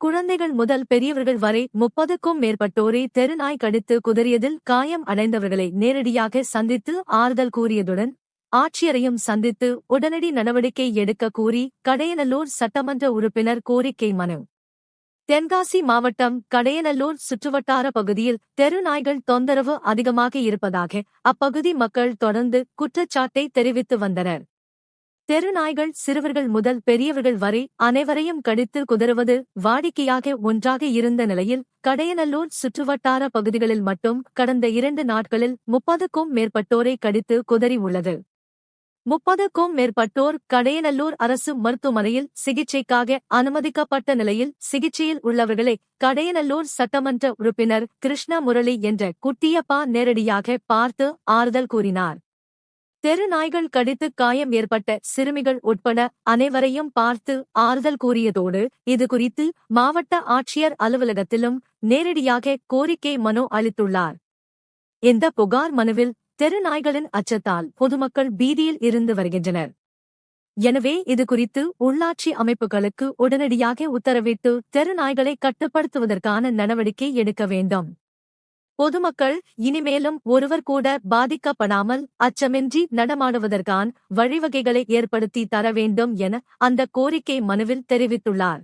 குழந்தைகள் முதல் பெரியவர்கள் வரை 30க்கும் மேற்பட்டோரை தெருநாய் கடித்து குதறியதில் காயம் அடைந்தவர்களை நேரடியாக சந்தித்து ஆறுதல் கூறியதுடன் ஆட்சியரையும் சந்தித்து உடனடி நடவடிக்கை எடுக்க கூறி கடையநல்லூர் சட்டமன்ற உறுப்பினர் கோரிக்கை மனு. தென்காசி மாவட்டம் கடையநல்லூர் சுற்றுவட்டார பகுதியில் தெருநாய்கள் தொந்தரவு அதிகமாக இருப்பதாக அப்பகுதி மக்கள் தொடர்ந்து குற்றச்சாட்டை தெரிவித்து வந்தனர். தெருநாய்கள் சிறுவர்கள் முதல் பெரியவர்கள் வரை அனைவரையும் கடித்து குதறுவது வாடிக்கையாக ஒன்றாக இருந்த நிலையில் கடையநல்லூர் சுற்றுவட்டார பகுதிகளில் மட்டும் கடந்த 2 நாட்களில் 30க்கும் மேற்பட்டோரை கடித்து குதறி உள்ளது. 30க்கும் மேற்பட்டோர் கடையநல்லூர் அரசு மருத்துவமனையில் சிகிச்சைக்காக அனுமதிக்கப்பட்ட நிலையில் சிகிச்சையில் உள்ளவர்களை கடையநல்லூர் சட்டமன்ற உறுப்பினர் கிருஷ்ண முரளி என்ற குட்டியப்பா நேரடியாக பார்த்து ஆறுதல் கூறினார். தெரு நாய்கள் கடித்து காயம் ஏற்பட்ட சிறுமிகள் உட்பட அனைவரையும் பார்த்து ஆறுதல் கூறியதோடு இதுகுறித்து மாவட்ட ஆட்சியர் அலுவலகத்திலும் நேரடியாக கோரிக்கை மனு அளித்துள்ளார். இந்த புகார் மனுவில் தெரு நாய்களின் அச்சத்தால் பொதுமக்கள் பீதியில் இருந்து வருகின்றனர். எனவே இதுகுறித்து உள்ளாட்சி அமைப்புகளுக்கு உடனடியாக உத்தரவிட்டு தெரு நாய்களை கட்டுப்படுத்துவதற்கான நடவடிக்கை எடுக்க வேண்டும். பொதுமக்கள் இனிமேலும் ஒருவர் கூட பாதிக்கப்படாமல் அச்சமின்றி நடமாடுவதற்கான வழிவகைகளை ஏற்படுத்தி தர வேண்டும் என அந்த கோரிக்கை மனுவில் தெரிவித்துள்ளார்.